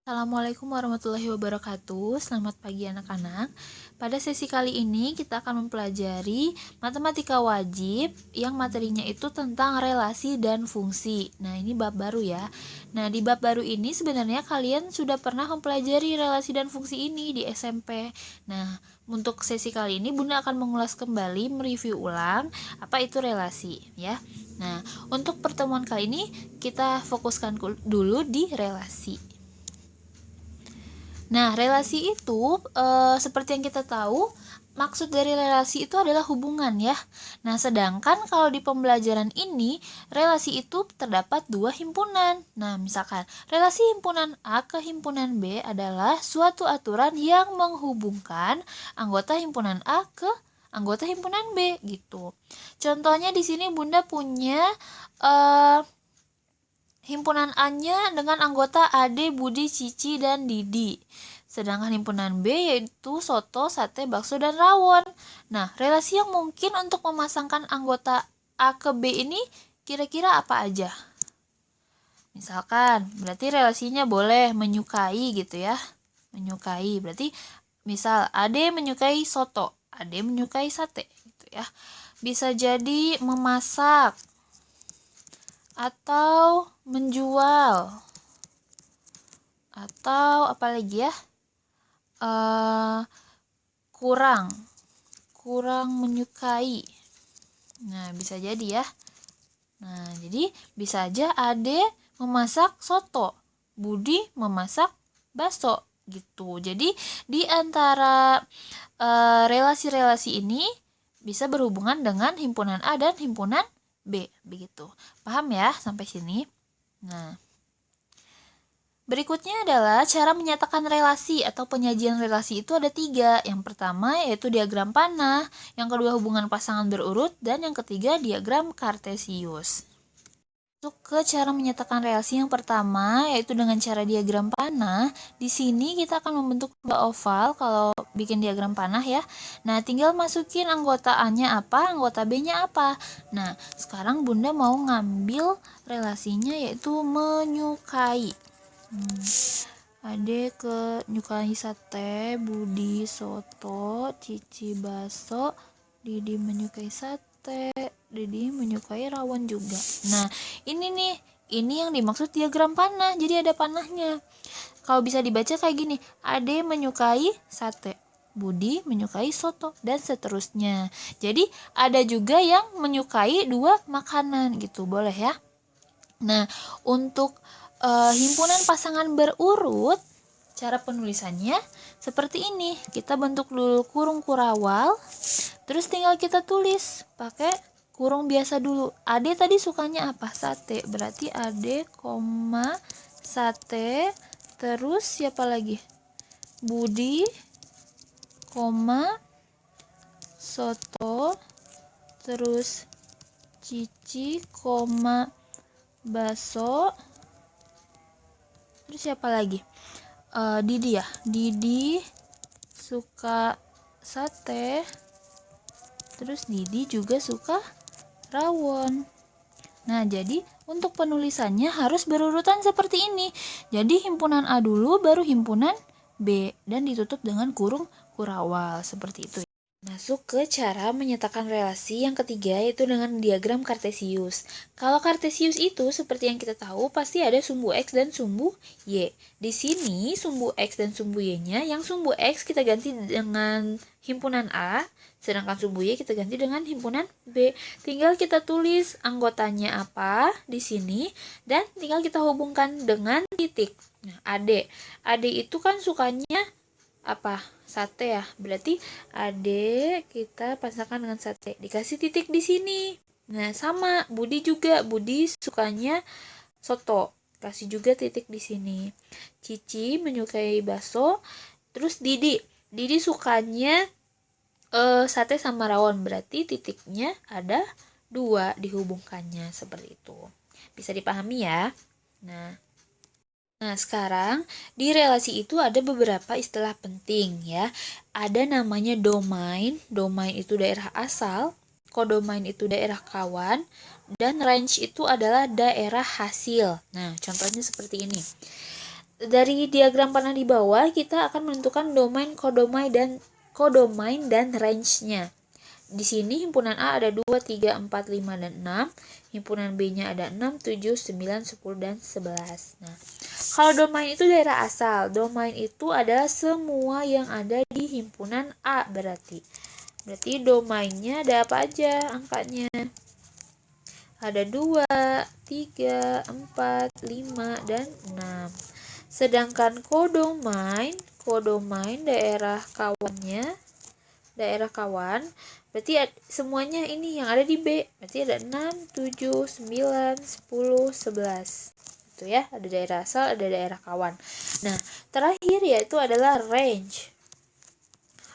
Assalamualaikum warahmatullahi wabarakatuh. Selamat pagi anak-anak. Pada sesi kali ini kita akan mempelajari matematika wajib yang materinya itu tentang relasi dan fungsi. Nah, ini bab baru ya. Nah, di bab baru ini sebenarnya kalian sudah pernah mempelajari relasi dan fungsi ini di SMP. Nah, untuk sesi kali ini Bunda akan mengulas kembali, mereview ulang apa itu relasi ya. Nah, untuk pertemuan kali ini kita fokuskan dulu di relasi. Nah, relasi itu seperti yang kita tahu, maksud dari relasi itu adalah hubungan ya. Nah, sedangkan kalau di pembelajaran ini, relasi itu terdapat dua himpunan. Nah, misalkan relasi himpunan A ke himpunan B adalah suatu aturan yang menghubungkan anggota himpunan A ke anggota himpunan B gitu. Contohnya di sini Bunda punya himpunan A-nya dengan anggota Ade, Budi, Cici, dan Didi. Sedangkan himpunan B yaitu soto, sate, bakso, dan rawon. Nah, relasi yang mungkin untuk memasangkan anggota A ke B ini kira-kira apa aja? Misalkan, berarti relasinya boleh menyukai gitu ya. Menyukai, berarti misal Ade menyukai soto, Ade menyukai sate gitu ya. Bisa jadi memasak, atau menjual, atau apa lagi ya, kurang menyukai. Nah, bisa jadi ya. Nah, jadi bisa aja Ade memasak soto, Budi memasak bakso gitu. Jadi di antara relasi-relasi ini bisa berhubungan dengan himpunan A dan himpunan B, begitu. Paham ya sampai sini? Nah, berikutnya adalah cara menyatakan relasi atau penyajian relasi itu ada 3. Yang pertama yaitu diagram panah, yang kedua hubungan pasangan berurut, dan yang ketiga diagram kartesius. Masuk ke cara menyatakan relasi yang pertama yaitu dengan cara diagram panah. Di sini kita akan membentuk dua oval kalau bikin diagram panah ya. Nah, tinggal masukin anggota A-nya apa, anggota B-nya apa. Nah, sekarang Bunda mau ngambil relasinya yaitu menyukai. Ade ke nyukai sate, Budi soto, Cici bakso, Didi menyukai sate, Didi menyukai rawon juga. Nah, ini yang dimaksud diagram panah. Jadi ada panahnya. Kalau bisa dibaca kayak gini, Ade menyukai sate, Budi menyukai soto, dan seterusnya. Jadi ada juga yang menyukai dua makanan gitu, boleh ya. Nah, untuk himpunan pasangan berurut, cara penulisannya seperti ini. Kita bentuk dulu kurung kurawal, terus tinggal kita tulis pakai kurung biasa dulu. Ade tadi sukanya apa? Sate. Berarti Ade, sate. Terus siapa lagi? Budi, soto. Terus Cici, bakso. Terus siapa lagi? Didi ya. Didi suka sate. Terus Didi juga suka rawon. Nah, jadi untuk penulisannya harus berurutan seperti ini. Jadi himpunan A dulu, baru himpunan B, dan ditutup dengan kurung kurawal seperti itu. Masuk ke cara menyatakan relasi yang ketiga yaitu dengan diagram kartesius. Kalau kartesius itu seperti yang kita tahu pasti ada sumbu X dan sumbu Y. Di sini sumbu X dan sumbu Y-nya, yang sumbu X kita ganti dengan himpunan A, sedangkan sumbu Y kita ganti dengan himpunan B. Tinggal kita tulis anggotanya apa di sini dan tinggal kita hubungkan dengan titik. Nah, Ade itu kan sukanya apa? Sate ya. Berarti Ade kita pasangkan dengan sate. Dikasih titik di sini. Nah, sama Budi juga. Budi sukanya soto. Kasih juga titik di sini. Cici menyukai bakso. Terus Didi sukanya sate sama rawon. Berarti titiknya ada 2 dihubungkannya seperti itu. Bisa dipahami ya? Nah, sekarang di relasi itu ada beberapa istilah penting ya. Ada namanya domain. Domain itu daerah asal, kodomain itu daerah kawan, dan range itu adalah daerah hasil. Nah, contohnya seperti ini. dari diagram panah di bawah kita akan menentukan domain, kodomain dan range-nya. Di sini himpunan A ada 2, 3, 4, 5, dan 6. Himpunan B-nya ada 6, 7, 9, 10, dan 11. Nah, kalau domain itu daerah asal. Domain itu adalah semua yang ada di himpunan A berarti. Berarti domainnya ada apa aja angkanya? Ada 2, 3, 4, 5, dan 6. Sedangkan kodomain daerah kawan, berarti semuanya ini yang ada di B. Berarti ada 6, 7, 9, 10, 11. Itu ya, ada daerah asal, ada daerah kawan. Nah, terakhir yaitu adalah range.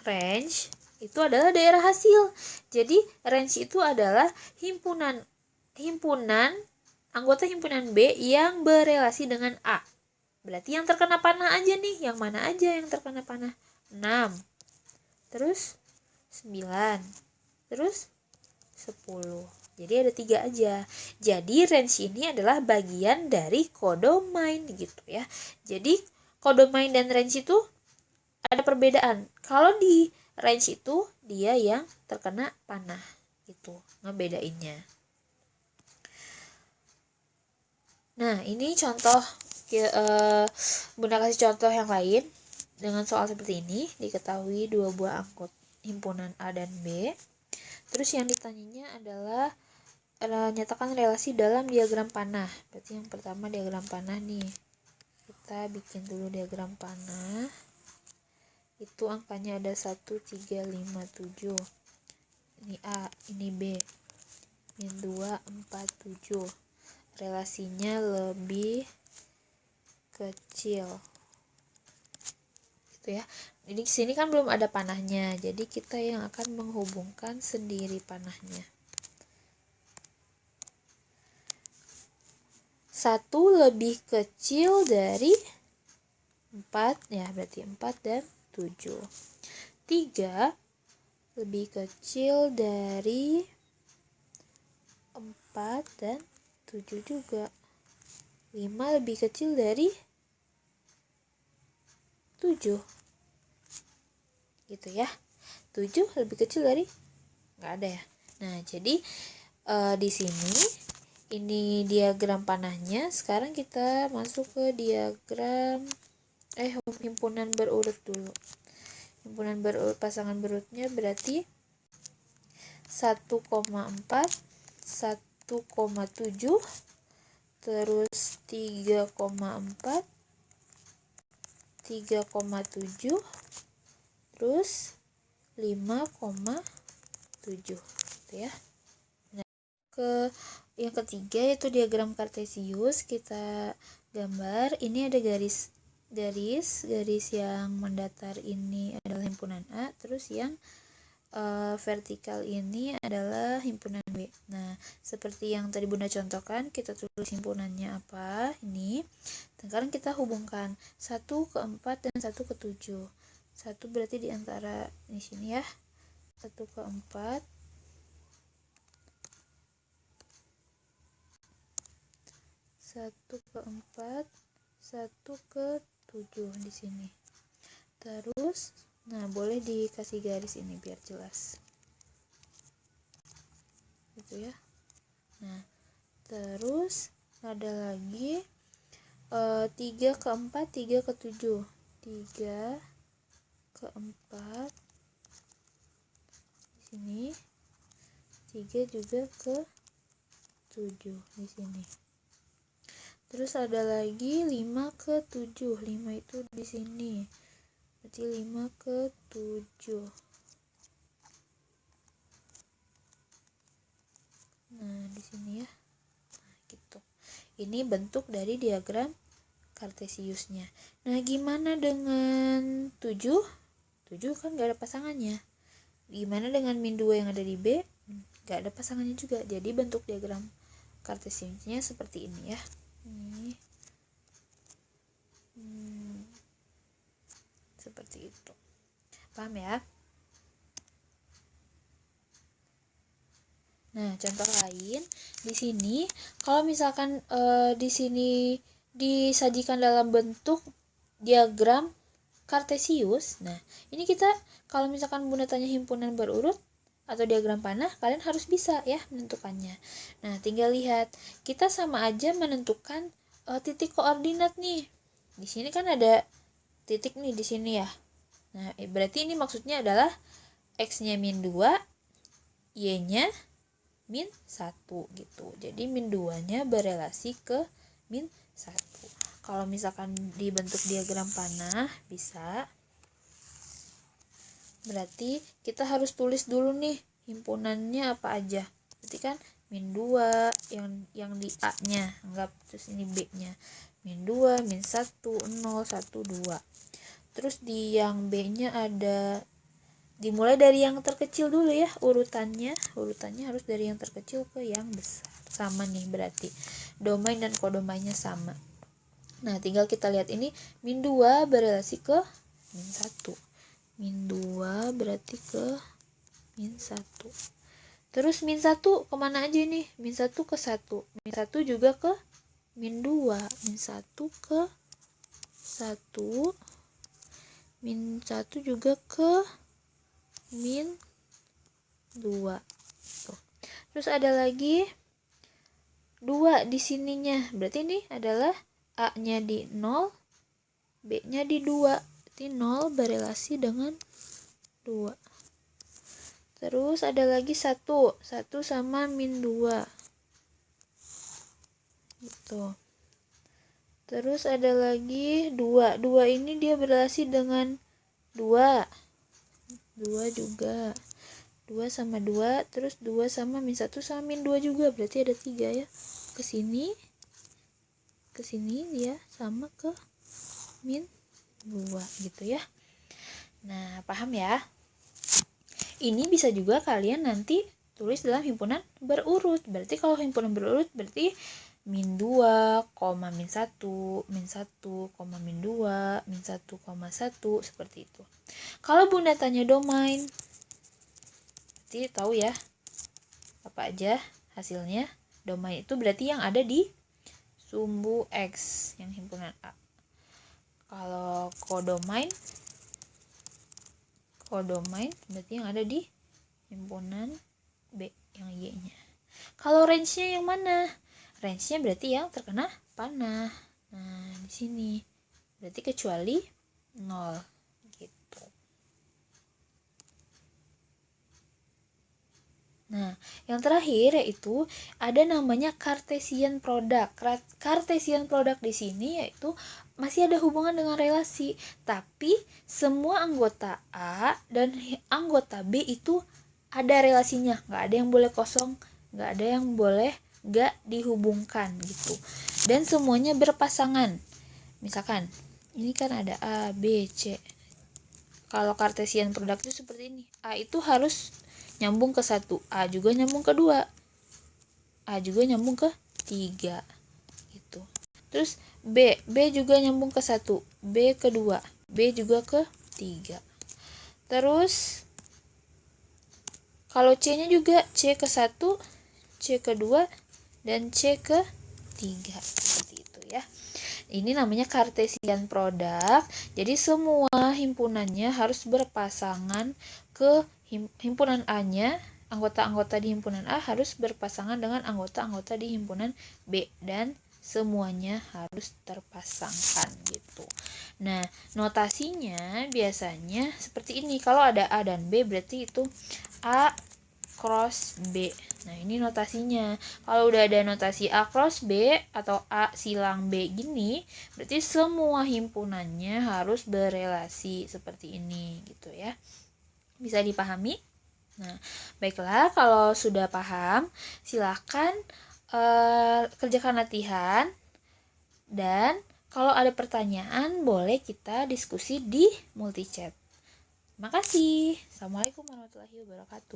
Range itu adalah daerah hasil. Jadi, range itu adalah himpunan anggota himpunan B yang berelasi dengan A. Berarti yang terkena panah aja nih. Yang mana aja yang terkena panah? 6. Terus 9. Terus 10. Jadi ada 3 aja. Jadi range ini adalah bagian dari kodomain gitu ya. Jadi kodomain dan range itu ada perbedaan. Kalau di range itu dia yang terkena panah gitu, ngebedainnya. Nah, ini contoh, Bunda kasih contoh yang lain dengan soal seperti ini. Diketahui 2 buah angkut himpunan A dan B. Terus yang ditanyanya adalah nyatakan relasi dalam diagram panah. Berarti yang pertama diagram panah nih. Kita bikin dulu diagram panah. Itu angkanya ada 1, 3, 5, 7. Ini A, ini B. Ini 2, 4, 7. Relasinya lebih kecil gitu ya. Jadi di sini kan belum ada panahnya, jadi kita yang akan menghubungkan sendiri panahnya. 1 lebih kecil dari 4 ya, berarti 4 dan 7. 3 lebih kecil dari 4 dan 7 juga. 5 lebih kecil dari 7. Gitu ya. 7 lebih kecil dari, nggak ada ya. Nah, jadi di sini ini diagram panahnya. Sekarang kita masuk ke diagram himpunan berurut dulu. Himpunan berurut, pasangan berurutnya berarti 1,4, 1,7, terus 3,4, 3,7, terus 5,7 gitu ya. Nah, yang ketiga yaitu diagram kartesius. Kita gambar, ini ada garis yang mendatar ini adalah himpunan A, terus yang vertikal ini adalah himpunan B. Nah, seperti yang tadi Bunda contohkan, kita tulis himpunannya apa ini. Sekarang kita hubungkan 1 ke 4 dan 1 ke 7. 1 berarti di antara di sini ya. 1 ke 4. 1 ke 4, 1 ke 7 di sini. Terus nah, boleh dikasih garis ini biar jelas. Gitu ya. Nah, terus ada lagi 3 ke 4, 3 ke 7. 3 ke 4 di sini. 3 juga ke 7 di sini. Terus ada lagi 5 ke 7. 5 itu di sini. Berarti 5 ke 7. Nah, di sini ya. Nah, gitu. Ini bentuk dari diagram kartesiusnya. Nah, gimana dengan 7? 7 kan gak ada pasangannya. Gimana dengan min 2 yang ada di B? Gak ada pasangannya juga. Jadi bentuk diagram kartesiusnya seperti ini ya. Ini. Seperti itu. Paham ya? Nah, contoh lain di sini, kalau misalkan di sini disajikan dalam bentuk diagram kartesius. Nah, ini kita kalau misalkan Bunda tanya himpunan berurut atau diagram panah, kalian harus bisa ya menentukannya. Nah, tinggal lihat, kita sama aja menentukan titik koordinat nih. Di sini kan ada titik nih di sini ya. Nah, berarti ini maksudnya adalah X-nya -2, Y-nya -1 gitu. Jadi -2-nya berelasi ke -1. Kalau misalkan dibentuk diagram panah bisa, berarti kita harus tulis dulu nih himpunannya apa aja. Berarti kan -2 yang di A-nya, anggap, terus ini B-nya -2, -1, 0, 1, 2. Terus di yang B-nya ada, dimulai dari yang terkecil dulu ya, urutannya harus dari yang terkecil ke yang besar. Sama nih berarti domain dan kodomainnya sama. Nah, tinggal kita lihat ini -2 berelasi ke -1. -2 berarti ke -1. Terus -1 kemana aja nih? -1 ke 1. -1 juga ke -2. -1 ke 1. -1 juga ke -2. Tuh. Terus ada lagi 2 di sininya. Berarti ini adalah A-nya di 0, B-nya di 2. Berarti 0 berelasi dengan 2. Terus ada lagi 1 sama -2. Gitu. Terus ada lagi 2. 2 ini dia berelasi dengan 2. 2 juga. 2 sama 2, terus 2 sama -1 sama -2 juga. Berarti ada 3 ya. Ke sini dia sama ke -2 gitu ya. Nah, paham ya? Ini bisa juga kalian nanti tulis dalam himpunan berurut. Berarti kalau himpunan berurut berarti -2, -1, -1, -2, -1, seperti itu. Kalau Bunda tanya domain, berarti tahu ya apa aja hasilnya. Domain itu berarti yang ada di sumbu X yang himpunan A. Kalau kodomain berarti yang ada di himpunan B yang Y-nya. Kalau range-nya yang mana? Range-nya berarti yang terkena panah. Nah, di sini berarti kecuali 0 gitu. Nah, yang terakhir yaitu ada namanya Cartesian product. Cartesian product di sini yaitu masih ada hubungan dengan relasi, tapi semua anggota A dan anggota B itu ada relasinya, nggak ada yang boleh kosong, nggak ada yang boleh nggak dihubungkan gitu. Dan semuanya berpasangan. Misalkan ini kan ada A, B, C. Kalau Cartesian product itu seperti ini. A itu harus nyambung ke 1, A juga nyambung ke 2, A juga nyambung ke 3 gitu. Terus B juga nyambung ke 1, B ke 2, B juga ke 3. Terus kalau C-nya juga C ke 1, C ke 2, dan C ke 3 seperti itu ya. Ini namanya Cartesian product. Jadi semua himpunannya harus berpasangan ke himpunan A-nya. Anggota-anggota di himpunan A harus berpasangan dengan anggota-anggota di himpunan B, dan semuanya harus terpasangkan gitu. Nah, notasinya biasanya seperti ini. Kalau ada A dan B berarti itu A cross B. Nah, ini notasinya. Kalau udah ada notasi A cross B atau A silang B gini, berarti semua himpunannya harus berelasi seperti ini gitu ya. Bisa dipahami? Nah, baiklah, kalau sudah paham, silakan kerjakan latihan, dan kalau ada pertanyaan boleh kita diskusi di multichat. Terima kasih. Assalamualaikum warahmatullahi wabarakatuh.